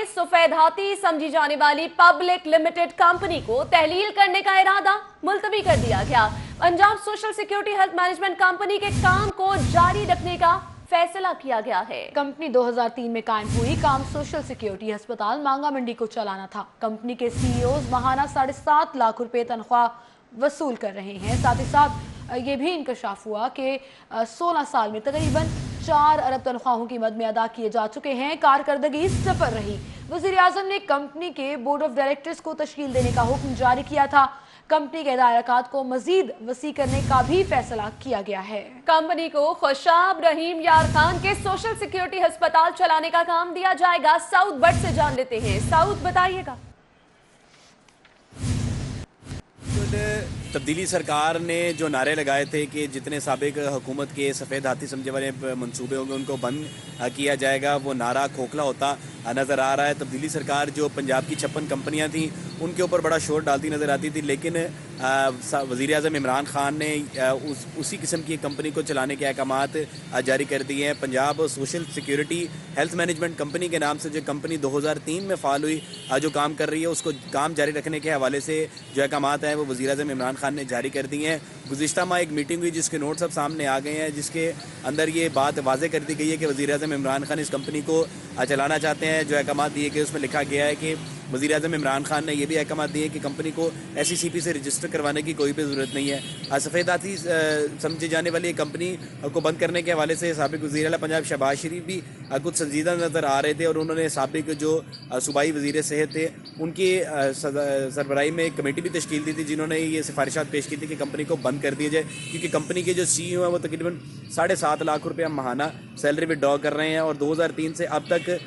सफेद हाथी समझी जाने वाली पब्लिक लिमिटेड कंपनी को तहलील करने का इरादा मुलतवी कर दिया गया। Punjab social security health management company के काम को जारी रखने का फैसला किया गया है। कंपनी 2003 में कायम हुई। काम सोशल सिक्योरिटी अस्पताल मांगा मंडी को चलाना था। कंपनी के सीईओ माहाना 7.5 लाख रुपए तनख्वाह वसूल कर रहे हैं। साथ ही साथ ये भी इंकशाफ हुआ कि 16 साल में तकरीबन 4 अरब तनख्वाहों की मद में अदा किए जा चुके हैं। कारकर्दगी सफर रही। वज़ीर आज़म ने कंपनी के बोर्ड ऑफ डायरेक्टर्स को तश्कील देने का हुक्म जारी किया था। कंपनी के दायराकात को मजीद वसी करने का भी फैसला किया गया है। कंपनी को खुशाब रहीम यार खान के सोशल सिक्योरिटी अस्पताल चलाने का काम दिया जाएगा। साउथ बट से जान लेते हैं। साउथ बताइएगा। तब्दीली सरकार ने जो नारे लगाए थे कि जितने साबिक हुकूमत के सफ़ेद हाथी समझे वाले मंसूबे होंगे उनको बंद किया जाएगा, वो नारा खोखला होता नज़र आ रहा है। तब्दीली सरकार जो पंजाब की 56 कंपनियां थीं उनके ऊपर बड़ा शोर डालती नज़र आती थी, लेकिन वज़ीर आज़म इमरान खान ने उसी किस्म की कंपनी को चलाने के अहकामात जारी कर दिए हैं। Punjab social security health management company के नाम से जो कंपनी 2003 में फ़ाल हुई, जो काम कर रही है, उसको काम जारी रखने के हवाले से जो अहकामात हैं वो वज़ीर आज़म इमरान खान ने जारी कर दिए हैं। गुज़िश्ता माह एक मीटिंग हुई जिसके नोट्स अब सामने आ गए हैं, जिसके अंदर ये बात वाज़े कर दी गई है कि वज़ीर आज़म इमरान खान इस कंपनी को चलाना चाहते हैं। जो अहकामात दिए गए उसमें लिखा गया है कि वज़ीर आज़म इमरान खान ने यह भी अहकामात दिए कि कंपनी को SECP से रजिस्टर करवाने की कोई भी ज़रूरत नहीं है। सफ़ेद हाथी समझी जाने वाली कंपनी को बंद करने के हवाले से साबिक वज़ीर आला पंजाब शहबाज शरीफ भी कुछ संजीदा नज़र आ रहे थे और उन्होंने साबिक जो सूबाई वज़ीर सेहत थे उनकी सरबराही में एक कमेटी भी तश्कील दी थी जिन्होंने ये सिफारिशात पेश की थी कि कंपनी को बंद कर दिया जाए, क्योंकि कंपनी के जो CEO हैं वो तकरीबन 7.5 लाख रुपये महाना सैलरी विड्रॉ कर रहे हैं और 2003 से अब तक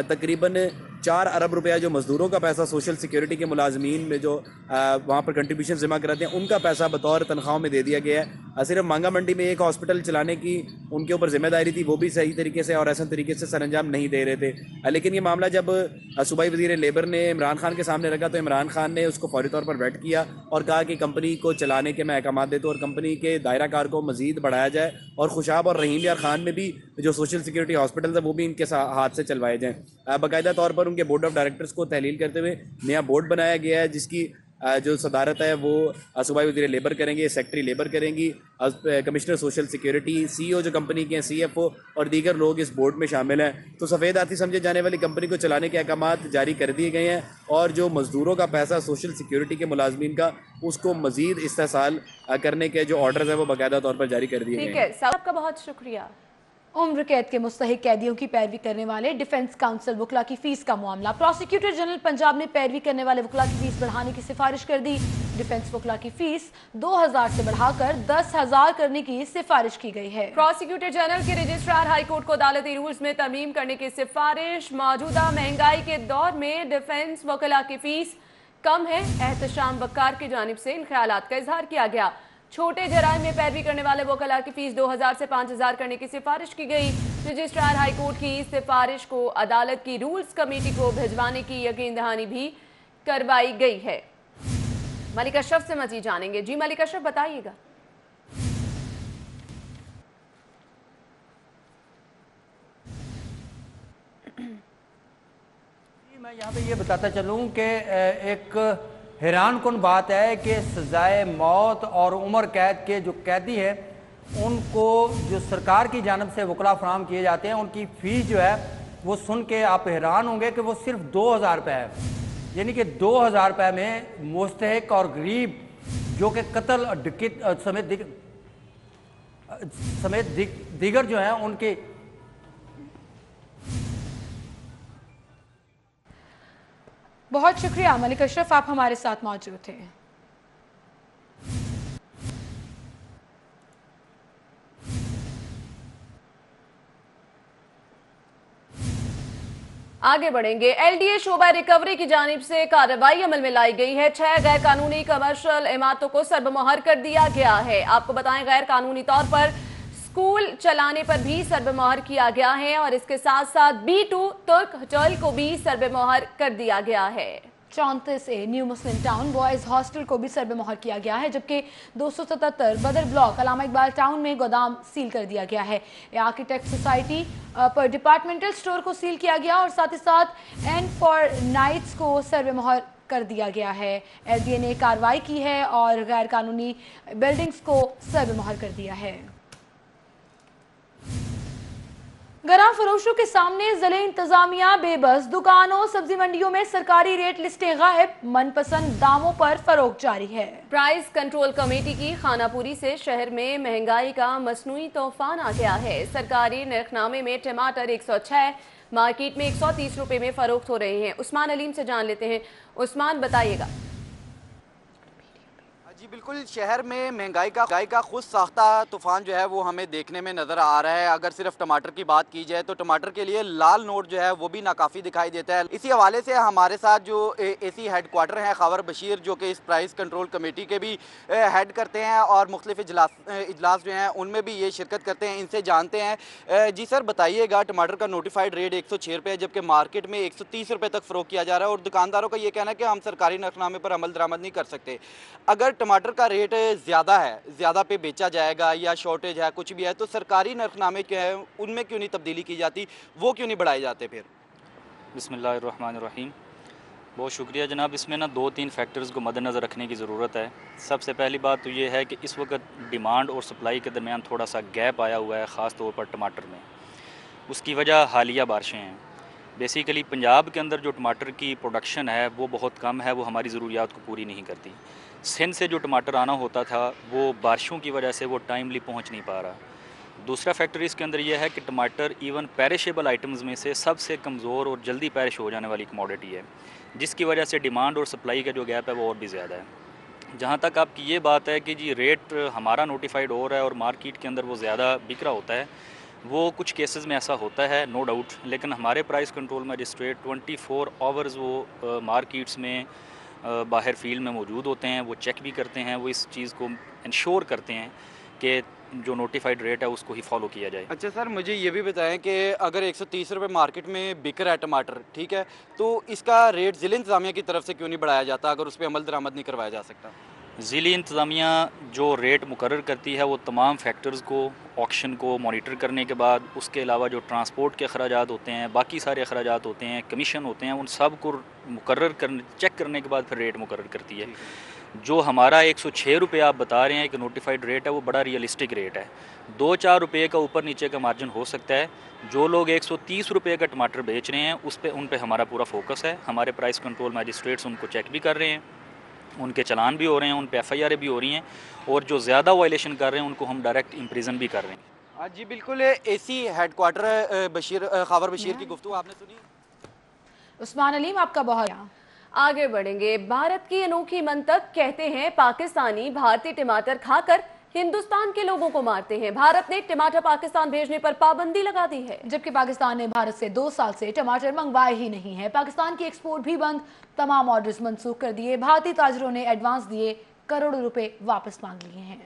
तकरीबन 4 अरब रुपया जो मज़दूरों का पैसा सोशल सिक्योरिटी के मुलाजमीन में जो वहाँ पर कंट्रीब्यूशन जमा कराते हैं उनका पैसा बतौर तनख्वाहों में दे दिया गया है। सिर्फ मांगा मंडी में एक हॉस्पिटल चलाने की उनके ऊपर जिम्मेदारी थी, वो भी सही तरीके से और ऐसा तरीके से सरअंजाम नहीं दे रहे थे। लेकिन ये मामला जब सूबाई वज़ीर लेबर ने इमरान खान के सामने रखा तो इमरान खान ने उसको फौरी तौर पर वेट किया और कहा कि कंपनी को चलाने के मैं अहकामात देता हूँ और कंपनी के दायरा कार को मज़ीद बढ़ाया जाए और खुशाब और रहीम यार खान में भी जो सोशल सिक्योरिटी हॉस्पिटल है वो भी इनके हाथ से चलवाए जाएँ। बाकायदा तौर पर उनके बोर्ड ऑफ डायरेक्टर्स को तहलील करते हुए नया बोर्ड बनाया गया है, जिसकी जो सदारत है वो सूबाई वज़ीर लेबर करेंगे, सेक्रेटरी लेबर करेंगी, कमिश्नर सोशल सिक्योरिटी, CEO जो कंपनी के हैं, CFO और दीगर लोग इस बोर्ड में शामिल हैं। तो सफ़ेद हाथी समझे जाने वाली कंपनी को चलाने के अहकामात जारी कर दिए गए हैं और जो मज़दूरों का पैसा सोशल सिक्योरिटी के मुलाजमीन का उसको मज़ीद इस्तेसाल करने के जो ऑर्डर्स हैं वो बाकायदा तौर पर जारी कर दिए गए हैं। ठीक है, साहब का बहुत शुक्रिया। उम्र कैद के मुस्तहिक कैदियों की पैरवी करने वाले डिफेंस काउंसिल वकला की फीस का मामला। प्रोसिक्यूटर जनरल पंजाब ने पैरवी करने वाले वकला की फीस बढ़ाने की सिफारिश कर दी। डिफेंस वकला की फीस 2000 से बढ़ाकर 10,000 करने की सिफारिश की गई है। प्रोसिक्यूटर जनरल के रजिस्ट्रार हाई कोर्ट को अदालती रूल्स में तरमीम करने की सिफारिश। मौजूदा महंगाई के दौर में डिफेंस वकला की फीस कम है, एहतशाम वकार की जानिब से इन ख्यालात का इजहार किया गया। छोटे जराइम में पैरवी करने वाले वकला की फीस 2000 से 5000 करने की सिफारिश की गई। रजिस्ट्रार हाई कोर्ट की इस सिफारिश को अदालत की रूल्स कमेटी को भिजवाने की यकीन दहानी भी करवाई गई है। मलिक अशरफ से मजीद जानेंगे। जी मलिक अशरफ बताइएगा। मैं यहाँ पे ये बताता चलूँ कि एक हैरान कुन बात है कि सजाए मौत और उम्र कैद के जो कैदी है उनको जो सरकार की जानब से वकला फराहम किए जाते हैं उनकी फ़ीस जो है वो सुन के आप हैरान होंगे कि वो सिर्फ 2000 रुपये है। यानी कि 2000 रुपये में मुस्तहिक और गरीब जो कि कत्ल डकैत समेत दीगर जो हैं उनकी। बहुत शुक्रिया मलिक अशरफ, आप हमारे साथ मौजूद थे। आगे बढ़ेंगे। LDA शोबा रिकवरी की जानिब से कार्रवाई अमल में लाई गई है। 6 गैर कानूनी कमर्शियल इमारतों को सरबमोहर कर दिया गया है। आपको बताएं गैर कानूनी तौर पर स्कूल चलाने पर भी सरबमोहर किया गया है और इसके साथ साथ B2 तुर्क होटल को भी सरबमोहर कर दिया गया है। 34A न्यू मुस्लिम टाउन बॉयज़ हॉस्टल को भी सरबेमोहर किया गया है, जबकि 277 बदर ब्लॉक अलामा इकबाल टाउन में गोदाम सील कर दिया गया है। आर्किटेक्ट सोसाइटी पर डिपार्टमेंटल स्टोर को सील किया गया और साथ ही साथ एंड फॉर नाइट्स को सरबेमोहर कर दिया गया है। LDA ने कार्रवाई की है और गैर कानूनी बिल्डिंग्स को सरबेमोहर कर दिया है। गराम फरोशों के सामने ज़िले इंतजामिया बेबस, दुकानों सब्जी मंडियों में सरकारी रेट लिस्टें गायब, मनपसंद दामों पर फरोख्त जारी है। प्राइस कंट्रोल कमेटी की खानापुरी से शहर में महंगाई का मसनूई तूफान आ गया है। सरकारी नरखनामे में टमाटर 106, मार्केट में 130 रुपए में फरोख्त हो रहे हैं। उस्मान अलीम से जान लेते हैं। उस्मान, बताइएगा। जी बिल्कुल, शहर में महंगाई का खुद साख्ता तूफान जो है वो हमें देखने में नज़र आ रहा है। अगर सिर्फ टमाटर की बात की जाए तो टमाटर के लिए लाल नोट जो है वो भी नाकाफ़ी दिखाई देता है। इसी हवाले से हमारे साथ जो AC हेड क्वार्टर हैं खावर बशीर, जो कि इस प्राइस कंट्रोल कमेटी के भी हेड करते हैं और मुख्तलिफ इजलास जो हैं उनमें भी ये शिरकत करते हैं, इनसे जानते हैं। जी सर, बताइएगा, टमाटर का नोटिफाइड रेट 106 रुपये है, जबकि मार्केट में 130 रुपये तक फ़रोख्त किया जा रहा है और दुकानदारों का ये कहना है कि हम सरकारी नरखनामे पर अमल दरामद नहीं कर सकते। अगर टमाटर का रेट ज़्यादा है, ज़्यादा पे बेचा जाएगा या शॉर्टेज है, कुछ भी है, तो सरकारी नरखनामे क्या है उनमें क्यों नहीं तब्दीली की जाती, वो क्यों नहीं बढ़ाए जाते फिर? बिस्मिल्लाहिर्रहमानिर्रहीम। बहुत शुक्रिया जनाब। इसमें ना 2-3 फैक्टर्स को मद्देनज़र रखने की ज़रूरत है। सबसे पहली बात तो ये है कि इस वक्त डिमांड और सप्लाई के दरमियान थोड़ा सा गैप आया हुआ है, ख़ास तौर पर टमाटर में। उसकी वजह हालिया बारिशें हैं। बेसिकली पंजाब के अंदर जो टमाटर की प्रोडक्शन है वो बहुत कम है, वो हमारी ज़रूरियात को पूरी नहीं करती। सिंध से जो टमाटर आना होता था वो बारिशों की वजह से वो टाइमली पहुंच नहीं पा रहा। दूसरा फैक्टर इसके अंदर यह है कि टमाटर इवन पेरिशेबल आइटम्स में से सबसे कमज़ोर और जल्दी पेरिश हो जाने वाली कमोडिटी है, जिसकी वजह से डिमांड और सप्लाई का जो गैप है वो और भी ज़्यादा है। जहाँ तक आपकी ये बात है कि जी रेट हमारा नोटिफाइड हो रहा है और मार्केट के अंदर वो ज़्यादा बिक रहा होता है, वो कुछ केसेस में ऐसा होता है, नो डाउट। लेकिन हमारे प्राइस कंट्रोल मजिस्ट्रेट 24 आवर्स वो मार्केट्स में बाहर फील्ड में मौजूद होते हैं, वो चेक भी करते हैं, वो इस चीज़ को इंश्योर करते हैं कि जो नोटिफाइड रेट है उसको ही फॉलो किया जाए। अच्छा सर, मुझे ये भी बताएं कि अगर 130 रुपये मार्केट में बिक रहा है टमाटर, ठीक है, तो इसका रेट ज़िला इंतज़ामिया की तरफ से क्यों नहीं बढ़ाया जाता? अगर उस पर अमल दरामद नहीं करवाया जा सकता? ज़िला इंतज़ामिया जो रेट मुकर्रर करती है वो तमाम फैक्टर्स को, ऑक्शन को मॉनिटर करने के बाद, उसके अलावा जो ट्रांसपोर्ट के अखराजात होते हैं, बाकी सारे अखराजात होते हैं, कमीशन होते हैं, उन सब को मुकर्रर करने, चेक करने के बाद फिर रेट मुकर्रर करती है। जो हमारा 106 रुपये आप बता रहे हैं कि नोटिफाइड रेट है, वो बड़ा रियलिस्टिक रेट है। 2-4 रुपये का ऊपर नीचे का मार्जिन हो सकता है। जो लोग 130 रुपये का टमाटर बेच रहे हैं उन पे हमारा पूरा फोकस है। हमारे प्राइस कंट्रोल मैजिस्ट्रेट्स उनको चेक भी कर रहे हैं, उनके चलान भी हो रहे हैं, उन पे FIR भी हो रही हैं, और जो ज़्यादा वायलेशन कर रहे हैं उनको हम डायरेक्ट इम्प्रिजन भी कर रहे हैं। जी बिल्कुल, AC head quarter Khawar Bashir की गुफ्तगू आपने सुनी। उस्मान अलीम, आपका बहुत आगे बढ़ेंगे। भारत की अनोखी मंतक, कहते हैं पाकिस्तानी भारतीय टमाटर खाकर हिंदुस्तान के लोगों को मारते हैं। भारत ने टमाटर पाकिस्तान भेजने पर पाबंदी लगा दी है, जबकि पाकिस्तान ने भारत से 2 साल से टमाटर मंगवाए ही नहीं है। पाकिस्तान की एक्सपोर्ट भी बंद, तमाम ऑर्डर्स मनसूख कर दिए। भारतीय ताजरों ने एडवांस दिए करोड़ों रुपए वापस मांग लिए हैं।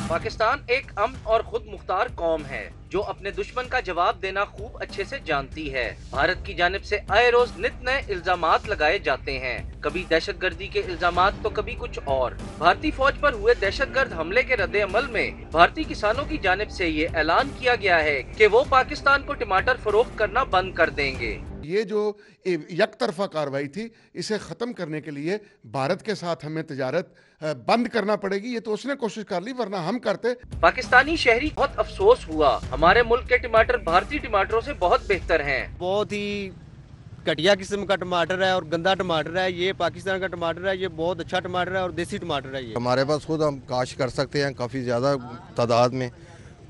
पाकिस्तान एक अमन और खुद मुख्तार कौम है जो अपने दुश्मन का जवाब देना खूब अच्छे से जानती है। भारत की जानिब से आए रोज नित नए इल्जामात लगाए जाते हैं, कभी दहशतगर्दी के इल्जामात तो कभी कुछ और। भारतीय फौज पर हुए दहशतगर्द हमले के रद्द अमल में भारतीय किसानों की जानिब से ये ऐलान किया गया है कि वो पाकिस्तान को टमाटर फरोख्त करना बंद कर देंगे। ये जो एक तरफा कार्रवाई थी, इसे ख़त्म करने के लिए भारत के साथ हमें तिजारत बंद करना पड़ेगी। ये तो उसने कोशिश कर ली, वरना हम करते। पाकिस्तानी शहरी बहुत अफसोस हुआ, हमारे मुल्क के टमाटर भारतीय टमाटरों से बहुत बेहतर हैं। बहुत ही घटिया किस्म का टमाटर है और गंदा टमाटर है। ये पाकिस्तान का टमाटर है, ये बहुत अच्छा टमाटर है और देसी टमाटर है। ये हमारे पास खुद हम काश्त कर सकते हैं काफ़ी ज़्यादा तादाद में,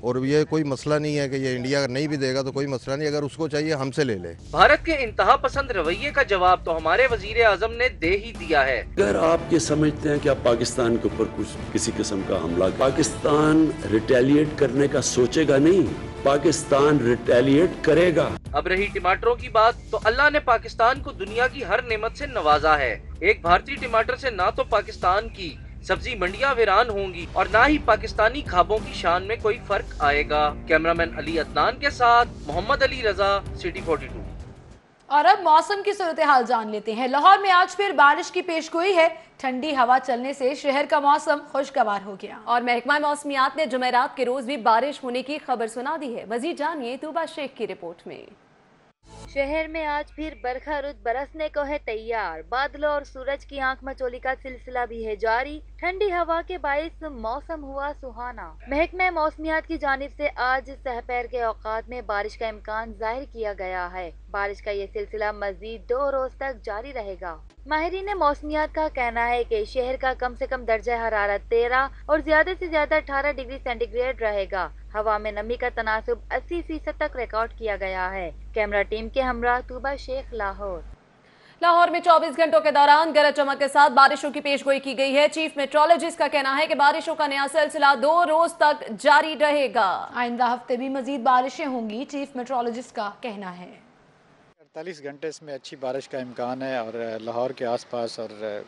और ये कोई मसला नहीं है कि ये इंडिया नहीं भी देगा तो कोई मसला नहीं, अगर उसको चाहिए हमसे ले ले। भारत के इंतहा पसंद रवैये का जवाब तो हमारे वजीर आजम ने दे ही दिया है। अगर आप ये समझते हैं कि आप पाकिस्तान के ऊपर कुछ किसी किस्म का हमला, पाकिस्तान रिटेलिएट करने का सोचेगा नहीं, पाकिस्तान रिटेलिएट करेगा। अब रही टमाटरों की बात, तो अल्लाह ने पाकिस्तान को दुनिया की हर नेमत से नवाजा है। एक भारतीय टमाटर से ना तो पाकिस्तान की सब्जी मंडियां वीरान होंगी और ना ही पाकिस्तानी खाबों की शान में कोई फर्क आएगा। कैमरामैन अली अदनान के साथ मोहम्मद अली रजा, सिटी 42। और अब मौसम की सूरत हाल जान लेते हैं। लाहौर में आज फिर बारिश की पेशगोई है। ठंडी हवा चलने से शहर का मौसम खुशगवार हो गया और महकमा मौसमियात ने जुमेरात के रोज भी बारिश होने की खबर सुना दी है। मजीद जानिए तूबा शेख की रिपोर्ट में। शहर में आज फिर बरखा रुत बरसने को है तैयार। बादलों और सूरज की आंख मचोली का सिलसिला भी है जारी। ठंडी हवा के बाइस मौसम हुआ सुहाना। महकमा मौसमियात की जानिब से आज सहपहर के औकात में बारिश का इम्कान जाहिर किया गया है। बारिश का ये सिलसिला मजीद 2 रोज तक जारी रहेगा। माहिरीन मौसमियात का कहना है कि शहर का कम से कम दर्जा हरारत 13 और ज्यादा से ज्यादा 18 डिग्री सेंटीग्रेड रहेगा। हवा में नमी का तनासुब 80% तक रिकॉर्ड किया गया है। कैमरा टीम के हमरा तूबा शेख, लाहौर। लाहौर में 24 घंटों के दौरान गरज चमक के साथ बारिशों की पेशगोई की गई है। चीफ मेट्रोलॉजिस्ट का कहना है कि बारिशों का नया सिलसिला 2 रोज तक जारी रहेगा। आइंदा हफ्ते भी मजीद बारिशें होंगी, चीफ मेट्रोलॉजिस्ट का कहना है। 48 घंटे इसमें अच्छी बारिश का इम्कान है और लाहौर के आसपास और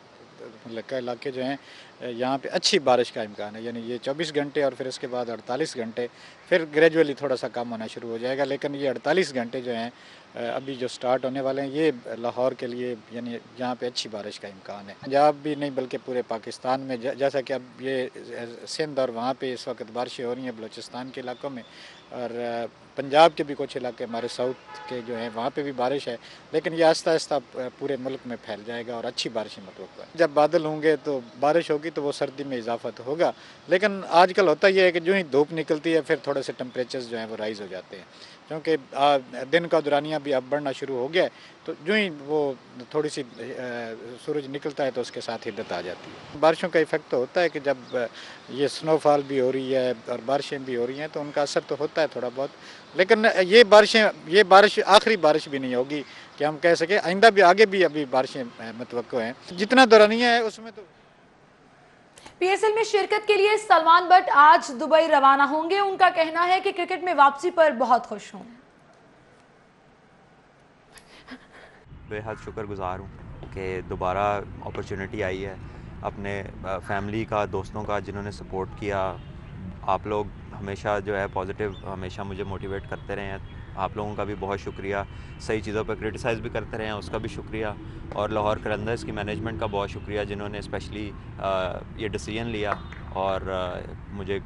इलाके जो हैं यहाँ पे अच्छी बारिश का इम्कान है। यानी ये 24 घंटे और फिर इसके बाद 48 घंटे, फिर ग्रेजुअली थोड़ा सा कम होना शुरू हो जाएगा। लेकिन ये 48 घंटे जो हैं अभी जो स्टार्ट होने वाले हैं, ये लाहौर के लिए यानी यहाँ पे अच्छी बारिश का इम्कान है। पंजाब भी नहीं बल्कि पूरे पाकिस्तान में, जैसा कि अब ये सिंध और वहाँ पे इस वक्त बारिशें हो रही हैं बलूचिस्तान के इलाकों में, और पंजाब के भी कुछ इलाके हमारे साउथ के जो हैं वहाँ पे भी बारिश है। लेकिन ये आहिस्ता आहिस्ता पूरे मुल्क में फैल जाएगा और अच्छी बारिशें मतवक्का है। जब बादल होंगे तो बारिश होगी तो वो सर्दी में इजाफा तो होगा। लेकिन आजकल होता ये है कि जो ही धूप निकलती है फिर थोड़े से टेम्परेचर्स जो हैं वो राइज़ हो जाते हैं, क्योंकि दिन का दुरानिया भी अब बढ़ना शुरू हो गया है। तो जो ही वो थोड़ी सी सूरज निकलता है तो उसके साथ हिद्दत आ जाती है। बारिशों का इफ़ेक्ट तो होता है कि जब ये स्नोफॉल भी हो रही है और बारिशें भी हो रही हैं तो उनका असर तो होता है थोड़ा बहुत। लेकिन ये बारिश आखिरी बारिश भी नहीं होगी कि हम कह सकें। आइंदा भी आगे भी अभी बारिशें मतवक्को हैं। जितना दुरानिया है उसमें तो। पीएसएल में शिरकत के लिए सलमान बट आज दुबई रवाना होंगे। उनका कहना है कि क्रिकेट में वापसी पर बहुत खुश हूं। बेहद शुक्रगुजार हूँ कि दोबारा अपॉर्चुनिटी आई है। अपने फैमिली का, दोस्तों का जिन्होंने सपोर्ट किया। आप लोग हमेशा जो है पॉजिटिव हमेशा मुझे मोटिवेट करते रहे हैं। आप लोगों का भी बहुत शुक्रिया। सही चीज़ों पर क्रिटिसाइज़ भी करते रहे हैं, उसका भी शुक्रिया। और लाहौर कलंदर्स की मैनेजमेंट का बहुत शुक्रिया जिन्होंने स्पेशली ये डिसीजन लिया और मुझे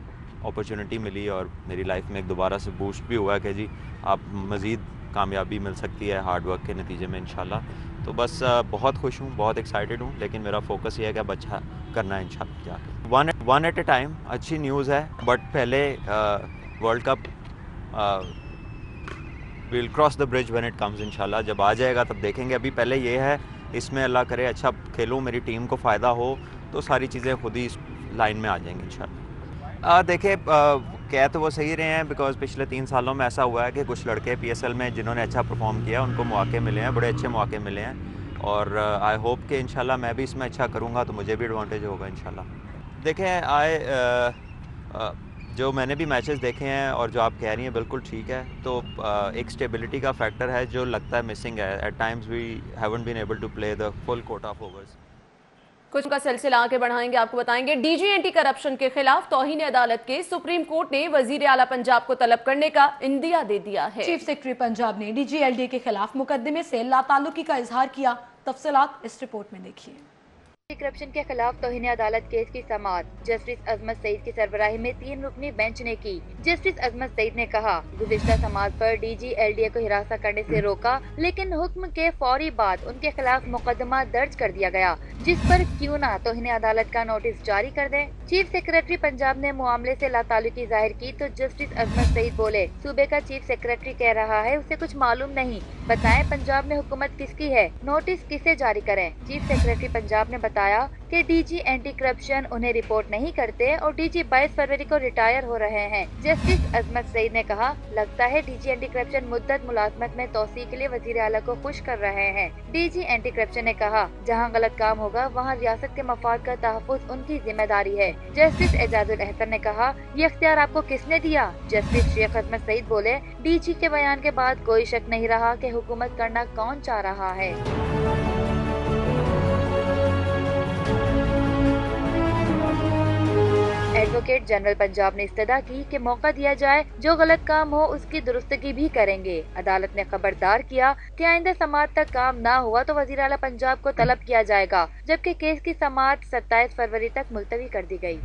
अपॉर्चुनिटी मिली और मेरी लाइफ में एक दोबारा से बूस्ट भी हुआ कि जी आप मज़ीद कामयाबी मिल सकती है हार्ड वर्क के नतीजे में इंशाल्लाह। तो बस बहुत खुश हूँ, बहुत एक्साइटेड हूँ। लेकिन मेरा फोकस ये है कि अब अच्छा करना है इंशाल्लाह जाके। One at a time. अच्छी न्यूज़ है, बट पहले world cup will cross the bridge when it comes इंशाल्लाह। जब आ जाएगा तब देखेंगे। अभी पहले ये है, इसमें अल्लाह करे अच्छा खेलूँ, मेरी टीम को फ़ायदा हो तो सारी चीज़ें खुद ही लाइन में आ जाएंगी इंशाल्लाह। देखिए कह तो वो सही रहे हैं, बिकॉज पिछले 3 सालों में ऐसा हुआ है कि कुछ लड़के पीएसएल में जिन्होंने अच्छा परफॉर्म किया उनको मौके मिले हैं, बड़े अच्छे मौके मिले हैं। और आई होप कि इंशाल्लाह मैं भी इसमें अच्छा करूँगा तो मुझे भी एडवांटेज होगा इंशाल्लाह। देखें जो मैंने भी मैचेस देखे हैं और जो आप कह रही हैं बिल्कुल ठीक है। तो एक स्टेबिलिटी का फैक्टर है जो लगता है मिसिंग है। At times we haven't been able to play the full quota of overs. कुछ का सिलसिला आगे बढ़ाएंगे, आपको बताएंगे। डीजी एंटी करप्शन के खिलाफ तौहीन अदालत के सुप्रीम कोर्ट ने वजीर आला पंजाब को तलब करने का इंदिया दे दिया है। चीफ सेक्रेटरी पंजाब ने डीजीएलडी के खिलाफ मुकदमे से लाताल्लुकी का इजहार किया। तफसीलात इस रिपोर्ट में देखिए। करप्शन के खिलाफ तौहीन अदालत केस की समाअत जस्टिस अजमत सईद की सरबराही में 3 रुकनी बेंच ने की। जस्टिस अजमत सईद ने कहा, गुज़िश्ता समाअत पर डीजीएलडीए को हिरासत करने से रोका, लेकिन हुक्म के फौरी बाद उनके खिलाफ मुकदमा दर्ज कर दिया गया, जिस पर क्यों न तौहीन अदालत का नोटिस जारी कर दें। चीफ सेक्रेटरी पंजाब ने मामले से लाताल्लुकी जाहिर की तो जस्टिस अजमत सईद बोले, सूबे का चीफ सेक्रेटरी कह रहा है उसे कुछ मालूम नहीं, बताएं पंजाब में हुकूमत किसकी है, नोटिस किसे जारी करें। चीफ सेक्रेटरी पंजाब ने बताया कि डीजी एंटी करप्शन उन्हें रिपोर्ट नहीं करते और डीजी 22 फरवरी को रिटायर हो रहे हैं। जस्टिस अजमत सईद ने कहा, लगता है डीजी एंटी करप्शन मुद्दत मुलाजमत में तोसी के लिए वजीर आला को खुश कर रहे हैं। डीजी एंटी करप्शन ने कहा, जहां गलत काम होगा वहां रियासत के मफाद का तहफ़्फ़ुज़ उनकी जिम्मेदारी है। जस्टिस एजाजुल अहसन ने कहा, ये इख्तियार आपको किसने दिया। जस्टिस शेख अहमद सईद बोले, डीजी के बयान के बाद कोई शक नहीं रहा कि हुकूमत करना कौन चाह रहा है। एडवोकेट जनरल पंजाब ने इस्तदा की कि मौका दिया जाए, जो गलत काम हो उसकी दुरुस्तगी भी करेंगे। अदालत ने खबरदार किया कि आइंदा समाअत तक काम ना हुआ तो वज़ीर आला पंजाब को तलब किया जाएगा, जबकि केस की समाअत 27 फरवरी तक मुलतवी कर दी गई।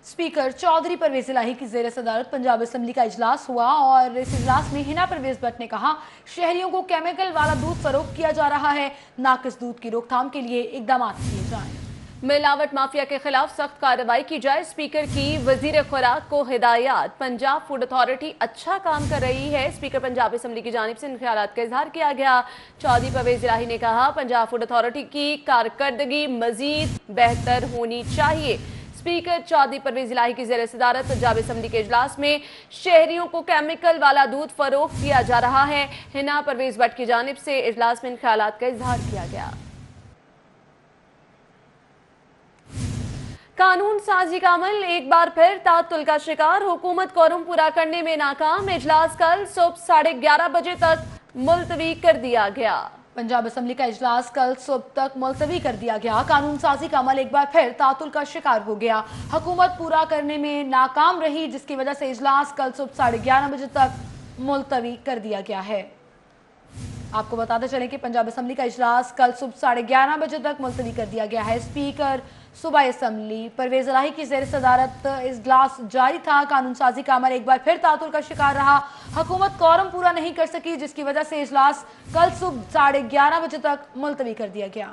स्पीकर चौधरी परवेज इलाही की ज़ेर सदारत पंजाब असम्बली का इजलास हुआ और इस इजलास में हिना परवेज भट्ट ने कहा, शहरियों को केमिकल वाला दूध फरोख्त किया जा रहा है, नाकिस दूध की रोकथाम के लिए इकदाम किए जाएं। मिलावट माफिया के खिलाफ सख्त कार्रवाई की जाए, स्पीकर की वजीर खुराक को हिदायत। पंजाब फूड अथॉरिटी अच्छा काम कर रही है, स्पीकर पंजाब असम्बली की जानिब से इन ख्यालात का इजहार किया गया। चौधरी परवेज इलाही ने कहा, पंजाब फूड अथॉरिटी की कारकर्दगी मजीद बेहतर होनी चाहिए। स्पीकर चौधरी परवेज इलाही की ज़ेर सदारत पंजाब असम्बली के इजलास में शहरियों को केमिकल वाला दूध फरोख्त किया जा रहा है। हिना परवेज भट्ट की जानिब से इजलास में इन ख्यालात का इजहार किया गया। कानून साजी का अमल एक बार फिर तातुल का शिकार, हुकूमत कोरम पूरा करने में नाकाम। इजलास कल सुबह 11:30 बजे तक मुलतवी कर दिया गया। पंजाब असम्बली का इजलास कल सुबह तक मुलतवी कर दिया गया। कानून साजी का अमल एक बार फिर तातुल का शिकार हो गया, हुकूमत पूरा करने में नाकाम रही, जिसकी वजह से इजलास कल सुबह 11:30 बजे तक मुलतवी कर दिया गया है। आपको बताते चलें कि पंजाब असम्बली का इजलास कल सुबह 11:30 बजे तक मुलतवी कर दिया गया है। स्पीकर सूबाई असम्बली परवेज इलाही की ज़ेर सदारत इजलास जारी था। कानून साजी का अमल एक बार फिर तातुल का शिकार रहा, हुकूमत कोरम पूरा नहीं कर सकी, जिसकी वजह से इजलास कल सुबह 11:30 बजे तक मुलतवी कर दिया गया।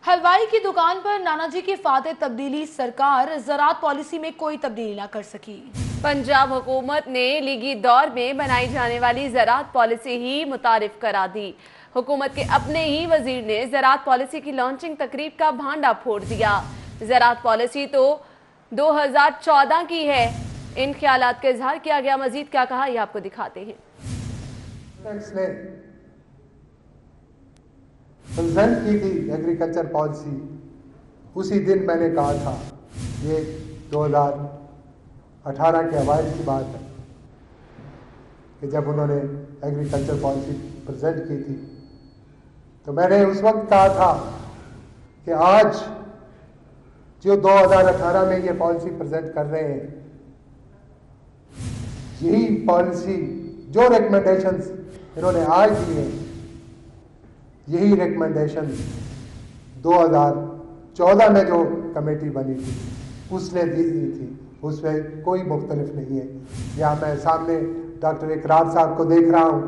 हलवाई की दुकान पर नानाजी की फाते तब्दीली, सरकार ज़राअत पॉलिसी में कोई तब्दीली ना कर सकी। पंजाब हुकूमत ने लीगी दौर में बनाई जाने वाली ज़राअत पॉलिसी ही मुतारिफ करा दी। हुकूमत के अपने ही वजीर ने ज़राअत पॉलिसी की लॉन्चिंग तकरीब का भांडा फोड़ दिया। ज़राअत पॉलिसी तो 2014 की है, इन ख्यालात का इजहार किया गया। मजीद क्या कहा, ये आपको दिखाते हैं। प्रेजेंट की थी एग्रीकल्चर पॉलिसी, उसी दिन मैंने कहा था, ये 2018 के अवाइल की बात है कि जब उन्होंने एग्रीकल्चर पॉलिसी प्रेजेंट की थी, तो मैंने उस वक्त कहा था कि आज जो 2018 में ये पॉलिसी प्रेजेंट कर रहे हैं, यही पॉलिसी जो रिकमेंडेशंस इन्होंने आज दी हैं, यही रिकमेंडेशन 2014 में जो कमेटी बनी थी उसने दी थी, उसमें कोई मुख्तलिफ नहीं है। यहाँ मैं सामने डॉक्टर इकरार साहब को देख रहा हूँ,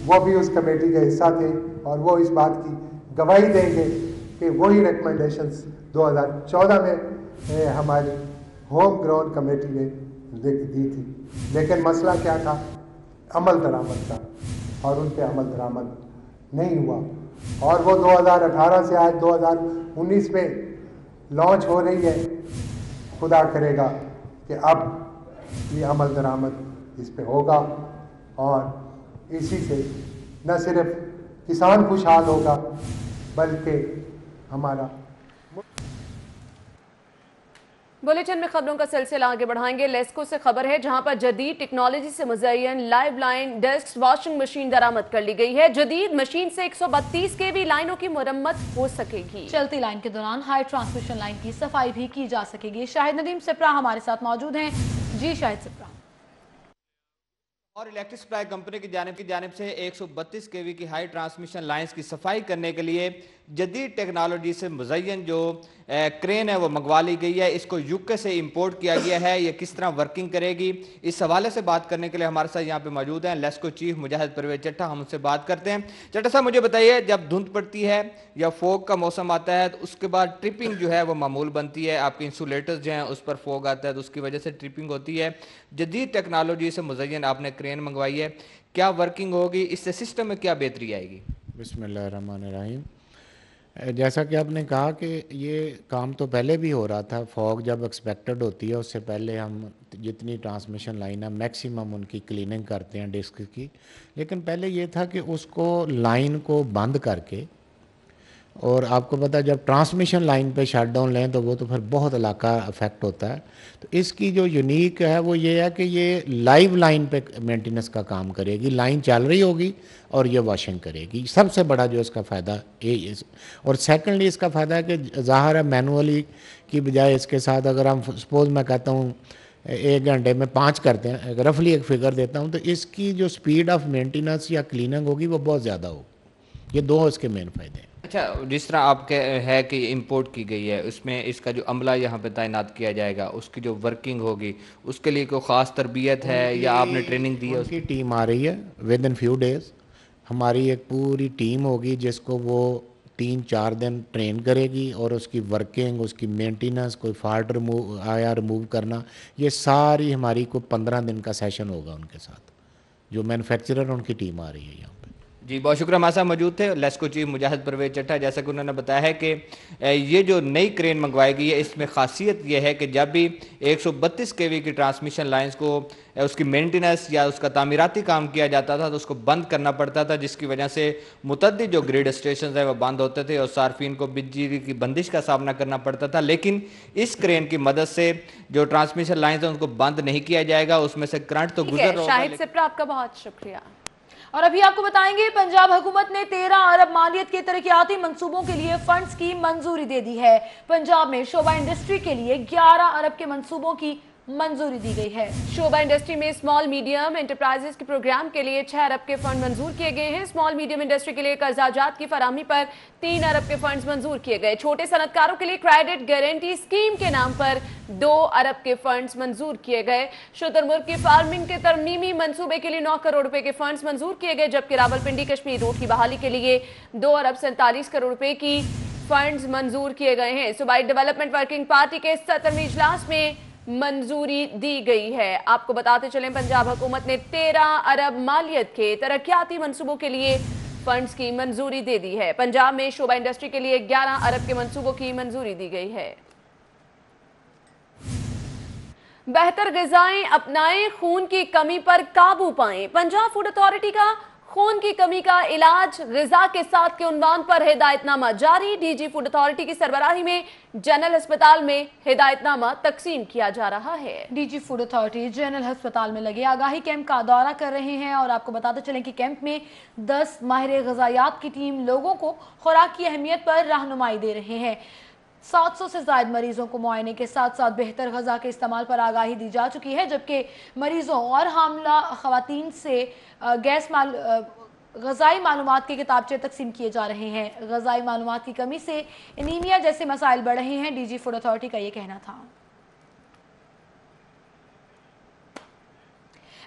वो भी उस कमेटी का हिस्सा थे और वो इस बात की गवाही देंगे कि वही रिकमेंडेशंस 2014 में हमारी होम ग्राउंड कमेटी ने दी थी। लेकिन मसला क्या था, अमल दरामद का, और उन पर अमल दरामद नहीं हुआ। और वो 2018 से आज 2019 में लॉन्च हो रही है। खुदा करेगा कि अब ये अमल दरामद इस पे होगा और इसी से न सिर्फ किसान खुशहाल होगा बल्कि हमारा। बुलेटिन में खबरों का सिलसिला आगे बढ़ाएंगे। लेस्को से खबर है, जहां पर जदीद टेक्नोलॉजी से मुज़य्यन live line desk washing machine दरामद कर ली गई है। जदीद मशीन से 132 kV लाइनों की मुरम्मत हो सकेगी। चलती लाइन के दौरान हाई ट्रांसमिशन लाइन की सफाई भी की जा सकेगी। शाहिद नदीम सिप्रा हमारे साथ मौजूद हैं। जी शाहिद सिप्रा। और इलेक्ट्रिक सप्लाई कंपनी की जानिब से 132 kV की हाई ट्रांसमिशन लाइंस की सफाई करने के लिए जदीद टेक्नोलॉजी से मुज़य्यन जो क्रेन है वो मंगवा ली गई है। इसको यूके से इंपोर्ट किया गया है। ये किस तरह वर्किंग करेगी, इस हवाले से बात करने के लिए हमारे साथ यहाँ पे मौजूद हैं लेस्को चीफ मुजाहिद परवेज चट्टा। हम उनसे बात करते हैं। चट्टा साहब, मुझे बताइए, जब धुंध पड़ती है या फोग का मौसम आता है तो उसके बाद ट्रिपिंग जो है वो मामूल बनती है, आपके इंसुलेटर्स जो हैं उस पर फोग आता है तो उसकी वजह से ट्रिपिंग होती है। जदीद टेक्नोलॉजी से मुज़य्यन आपने क्रेन मंगवाई है, क्या वर्किंग होगी, इससे सिस्टम में क्या बेहतरी आएगी? बिस्मिल्लाहिर्रहमानिर्रहीम। जैसा कि आपने कहा कि ये काम तो पहले भी हो रहा था। फॉग जब एक्सपेक्टेड होती है उससे पहले हम जितनी ट्रांसमिशन लाइन है मैक्सिमम उनकी क्लीनिंग करते हैं डिस्क की। लेकिन पहले ये था कि उसको लाइन को बंद करके اور آپ کو پتہ ہے جب ٹرانسمیشن لائن پہ شٹ ڈاؤن لیں تو وہ تو پھر بہت علاقہ افیکٹ ہوتا ہے. تو اس کی جو یونیک ہے وہ یہ ہے کہ یہ لائیو لائن پہ مینٹیننس کا کام کرے گی, لائن چل رہی ہوگی اور یہ واشنگ کرے گی. سب سے بڑا جو اس کا فائدہ اور سیکنڈلی اس کا فائدہ ہے کہ ظاہر ہے مینولی کی بجائے اس کے ساتھ اگر ہم سپوز میں کہتا ہوں 1 گھنٹے میں 5 کرتے ہیں, رفلی ایک فگر دیتا ہوں, تو اس کی جو سپیڈ آف مینٹیننس یا کلیننگ ہوگی وہ بہت زیادہ ہوگی. یہ دو اس کے مین فائدے ہیں. اچھا, جس طرح آپ کے ہے کہ امپورٹ کی گئی ہے, اس میں اس کا جو عملہ یہاں پہ تعینات کیا جائے گا, اس کی جو ورکنگ ہوگی, اس کے لیے کوئی خاص تربیت ہے یا آپ نے ٹریننگ دی ہے؟ اس کی ٹیم آ رہی ہے ود ان فیو ڈیز. ہماری ایک پوری ٹیم ہوگی جس کو وہ 3-4 دن ٹرین کرے گی, اور اس کی ورکنگ, اس کی مینٹیننس, کوئی فالٹ ریموو کرنا, یہ ساری ہماری کو 15 دن کا سیشن ہوگا ان کے ساتھ. جو مینوفیکچرر ان کی ٹیم آ رہی ہے یہاں. جی بہت شکریہ. ہمارے ساتھ موجود تھے لیسکو چیف مجاہد پرویز چٹھا. جیسا کہ انہوں نے بتایا ہے کہ یہ جو نئی کرین منگوائی گئی ہے, اس میں خاصیت یہ ہے کہ جب بھی 132 kV کی ٹرانسمیشن لائنز کو اس کی مینٹیننس یا اس کا تعمیراتی کام کیا جاتا تھا تو اس کو بند کرنا پڑتا تھا, جس کی وجہ سے متعدد جو گریڈ اسٹیشنز ہیں وہ بند ہوتے تھے اور صارفین کو بجلی کی بندش کا سامنا کرنا پڑتا تھا. لیکن اس کرین کی مدد سے جو ٹرانسمیشن لائنز ہیں ان کو بند نہیں کیا جائے گا, اس میں سے کرنٹ تو گزر رہا ہوگا. شاہد سپرا, آپ کا بہت شکریہ. اور ابھی آپ کو بتائیں گے پنجاب حکومت نے 13 ارب مالیت کے ترقیاتی منصوبوں کے لیے فنڈز کی منظوری دے دی ہے. پنجاب میں شعبہ انڈسٹری کے لیے 11 ارب کے منصوبوں کی منظوری دی گئی ہے. شعبہ انڈسٹری میں اسمال میڈیم انٹرپرائزز کے پروگرام کے لیے 6 ارب کے فنڈ منظور کیے گئے ہیں. اسمال میڈیم انڈسٹری کے لیے قرضہ جات کی فراہمی پر 3 ارب کے فنڈز منظور کیے گئے. چھوٹے صنعت کاروں کے لیے کریڈٹ گارنٹی اسکیم کے نام پر 2 ارب کے فنڈز منظور کیے گئے. شتر مرغ کی فارمنگ کے ترمیمی منصوبے کے لیے 9 کروڑ روپے کے فنڈز منظور کیے گئے, جبکہ راولپنڈی کشمیر روڈ کی بحالی کے لیے 2 ارب 47 کروڑ روپے کی فنڈز منظور کیے گئے ہیں. صوبائی ڈیولپمنٹ ورکنگ پارٹی کے 17ویں اجلاس میں منظوری دی گئی ہے. آپ کو بتاتے چلیں پنجاب حکومت نے 13 ارب مالیت کے ترقیاتی منصوبوں کے لیے فنڈز کی منظوری دے دی ہے. پنجاب میں شعبہ انڈسٹری کے لیے 11 ارب کے منصوبوں کی منظوری دی گئی ہے. بہتر غذائیں اپنائیں, خون کی کمی پر قابو پائیں. پنجاب فوڈ اتھارٹی کا خون کی کمی کا علاج غذا کے ساتھ کے عنوان پر ہدایت نامہ جاری. ڈی جی فوڈ اتھارٹی کی سربراہی میں جنرل ہسپتال میں ہدایت نامہ تقسیم کیا جا رہا ہے. D G food authority general ہسپتال میں لگے آگاہی کیمپ کا دورہ کر رہے ہیں, اور آپ کو بتاتے چلیں کہ کیمپ میں 10 ماہر غذائیات کی ٹیم لوگوں کو خوراک کی اہمیت پر رہنمائی دے رہے ہیں. 700 سے زائد مریضوں کو معائنے کے ساتھ ساتھ بہتر غذا کے استعمال پر آگاہی دی جا چکی ہے, جبکہ مریضوں اور حاملہ خواتین سے غذائی معلومات کے کتابچے تقسیم کیے جا رہے ہیں. غذائی معلومات کی کمی سے انیمیا جیسے مسائل بڑھ رہے ہیں. ڈی جی فوڈ اتھارٹی کا یہ کہنا تھا.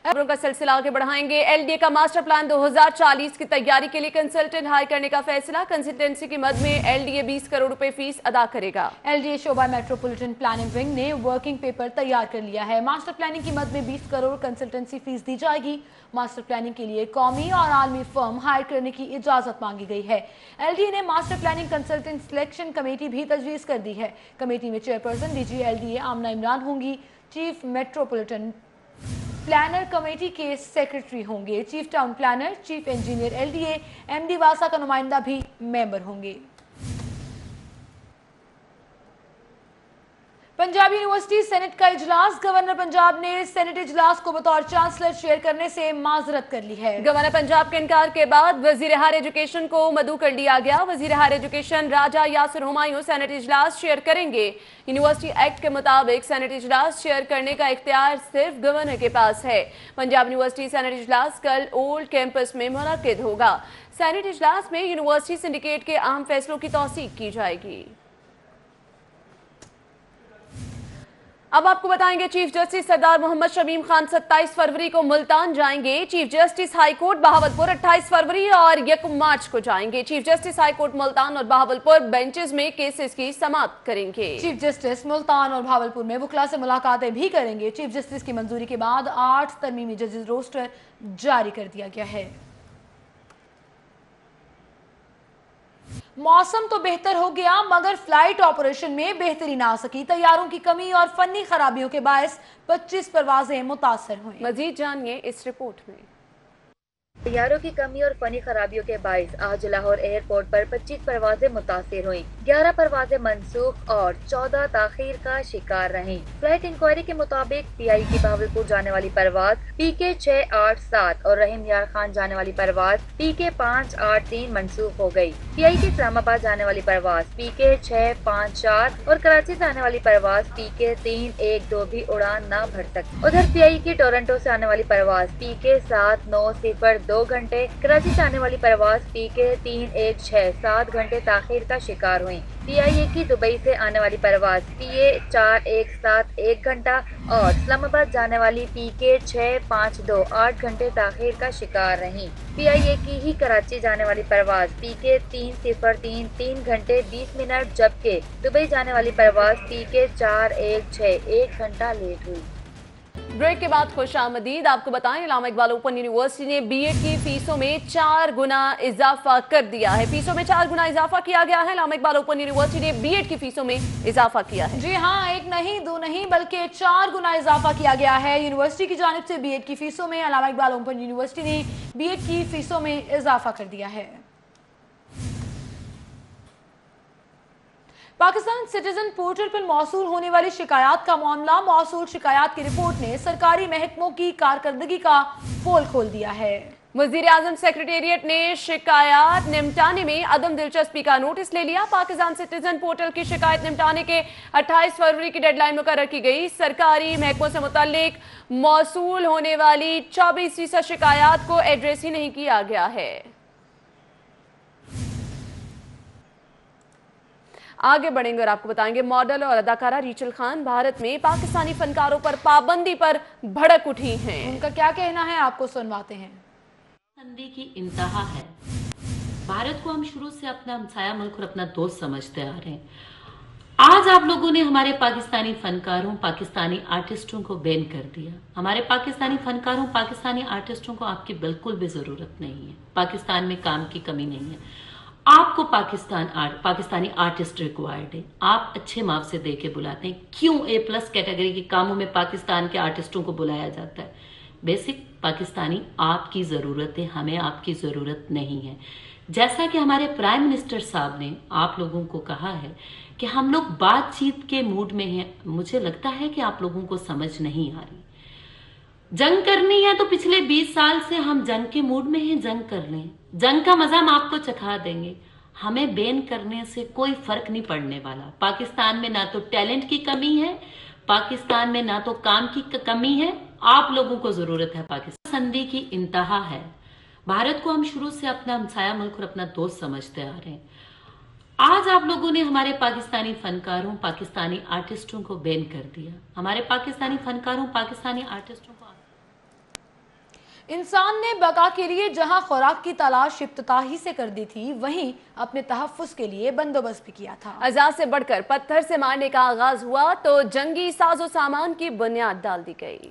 خبروں کا سلسلہ آگے بڑھائیں گے. ایل ڈی اے کا ماسٹر پلان 2040 کی تیاری کے لیے کنسلٹنٹ ہائر کرنے کا فیصلہ. کنسلٹنسی کی مد میں ایل ڈی اے 20 کروڑ روپے فیس ادا کرے گا. ایل ڈی اے شعبہ میٹروپولیٹن پلاننگ ونگ نے ورکنگ پیپر تیار کر لیا ہے. ماسٹر پلاننگ کی مد میں 20 کروڑ کنسلٹنسی فیس دی جائے گی. ماسٹر پلاننگ کے لیے قومی اور عالمی فرم ہائر کرنے کی اجازت مانگی گئی ہے. ایل ڈی اے نے master planning consultant selection committee بھی تجویز کر دی ہے. کمیٹی میں chairperson D G L D A Amna Imran ہوں گی. چیف میٹروپولیٹن پلانر کمیٹی کے سیکرٹری ہوں گے. Chief town planner, chief engineer L D A, M D واسا کا نمائندہ بھی ممبر ہوں گے. پنجاب یونیورسٹی سینٹ کا اجلاس. گورنر پنجاب نے سینٹ اجلاس کو بطور چانسلر شیئر کرنے سے معذرت کر لی ہے. گورنر پنجاب کے انکار کے بعد وزیر ہائر ایجوکیشن کو مدعو کر لیا گیا. وزیر ہائر ایجوکیشن راجہ یاسر ہمایوں سینٹ اجلاس شیئر کریں گے. یونیورسٹی ایکٹ کے مطابق سینٹ اجلاس شیئر کرنے کا اختیار صرف گورنر کے پاس ہے. پنجاب یونیورسٹی سینٹ اجلاس کل اولڈ کیمپس میں منعقد ہوگا. سینٹ اجلاس میں یونیورسٹی سنڈیکیٹ کے اہم فیصلوں کی توثیق کی جائے گی. اب آپ کو بتائیں گے چیف جسٹس سردار محمد شمیم خان 27 فروری کو ملتان جائیں گے. Chief justice high court Bahawalpur 28 فروری اور 1 مارچ کو جائیں گے. Chief justice high court Multan اور بہاولپور بینچز میں کیسز کی سماعت کریں گے. چیف جسٹس ملتان اور بہاولپور میں وکلاء سے ملاقاتیں بھی کریں گے. چیف جسٹس کی منظوری کے بعد 8 ترمیمی ججز روسٹر جاری کر دیا گیا ہے. موسم تو بہتر ہو گیا مگر فلائٹ آپریشن میں بہتری نہ آ سکی. طیاروں کی کمی اور فنی خرابیوں کے باعث 25 پروازیں متاثر ہوئیں. مزید جانیے اس رپورٹ میں. तैयारों की कमी और फनी खराबियों के बाइस आज लाहौर एयरपोर्ट पर 25 परवाजें मुतासिर हुई, 11 परवाजें मनसूख और 14 ताखीर का शिकार रहीं। फ्लाइट इंक्वायरी के मुताबिक PI की बहावलपुर जाने वाली परवाज PK 687 और रहीम यार खान जाने वाली परवाज PK 583 मनसूख हो गई। PI की इस्लामाबाद जाने वाली परवाज PK 654 और कराची से आने वाली परवाज PK 312 भी उड़ान न भर सकी। उधर PI की टोरंटो से आने वाली परवाज PK 7902 2 घंटे, कराची से आने वाली परवाज PK 316 7 घंटे ताखीर का शिकार हुई। PIA की दुबई से आने वाली परवाज PA 417 1 घंटा और इस्लामाबाद जाने वाली PK 652 8 घंटे ताखीर का शिकार रही। PIA की ही कराची जाने वाली परवाज PK 303 3 घंटे 20 मिनट, जबकि दुबई जाने वाली परवाज PK 416 1 घंटा लेट हुई। ब्रेक के बाद खुशामदीद। आपको बताएं, अल्लामा इकबाल ओपन यूनिवर्सिटी ने बीएड की फीसों में 4 गुना इजाफा कर दिया है। फीसों में 4 गुना इजाफा किया गया है। अल्लामा इकबाल ओपन यूनिवर्सिटी ने बीएड की फीसों में इजाफा किया है। जी हाँ, 1 नहीं 2 नहीं बल्कि 4 गुना इजाफा किया गया है। यूनिवर्सिटी की जानिब से बीएड की फीसों में अल्लामा इकबाल ओपन यूनिवर्सिटी ने बीएड की फीसों में इजाफा कर दिया है। पाकिस्तान सिटीजन पोर्टल पर मौसूल होने वाली शिकायत का मामला, मौसूल शिकायत की रिपोर्ट ने सरकारी महकमों की कारकर्दगी का पोल खोल दिया है। वज़ीर-ए-आज़म सेक्रेटेरिएट ने शिकायत निपटाने में अदम दिलचस्पी का नोटिस ले लिया। पाकिस्तान सिटीजन पोर्टल की शिकायत निपटाने के 28 फरवरी की डेडलाइन मुकर्रर की गई। सरकारी महकमों से मुताल्लिक मौसूल होने वाली 24% शिकायत को एड्रेस ही नहीं किया गया है। आगे बढ़ेंगे और आपको बताएंगे, मॉडल और अदाकारा रीचल खान भारत में पाकिस्तानी फनकारों पर पाबंदी पर भड़क उठी हैं। उनका क्या कहना है, आपको सुनवाते हैं। संधि की इंतहा है। भारत को हम शुरू से अपना हमसाया मुल्क और अपना दोस्त समझते आ रहे हैं। आज आप लोगों ने हमारे पाकिस्तानी फनकारों, पाकिस्तानी आर्टिस्टों को बैन कर दिया। हमारे पाकिस्तानी फनकारों, पाकिस्तानी आर्टिस्टों को आपकी बिल्कुल भी जरूरत नहीं है। पाकिस्तान में काम की कमी नहीं है। आपको पाकिस्तानी आर्टिस्ट रिक्वायर्ड है। आप अच्छे मुआवजे दे के बुलाते हैं। क्यों A+ कैटेगरी के कामों में पाकिस्तान के आर्टिस्टों को बुलाया जाता है? बेसिक पाकिस्तानी आपकी ज़रूरत है, हमें आपकी ज़रूरत नहीं है। जैसा कि हमारे प्राइम मिनिस्टर साहब ने आप लोगों को कहा है कि हम लोग बातचीत के मूड में हैं, मुझे लगता है कि आप लोगों को समझ नहीं आ रही। जंग करनी है तो पिछले 20 साल से हम जंग के मूड में हैं, जंग कर लें। जंग का मजा हम आपको चखा देंगे। हमें बैन करने से कोई फर्क नहीं पड़ने वाला। पाकिस्तान में ना तो टैलेंट की कमी है, पाकिस्तान में ना तो काम की कमी है। आप लोगों को जरूरत है। पाकिस्तान संधि की इंतहा है। भारत को हम शुरू से अपना हमसाया मुल्क और अपना दोस्त समझते आ रहे हैं। आज आप लोगों ने हमारे पाकिस्तानी फनकारों, पाकिस्तानी आर्टिस्टों को बैन कर दिया। हमारे पाकिस्तानी फनकारों, पाकिस्तानी आर्टिस्टों को इंसान ने बका के लिए जहां खुराक की तलाश इब्तिदाई से कर दी थी, वहीं अपने तहफ्फुज़ के लिए बंदोबस्त भी किया था। अज़ा से बढ़कर पत्थर से मारने का आगाज हुआ तो जंगी साजो सामान की बुनियाद डाल दी गई।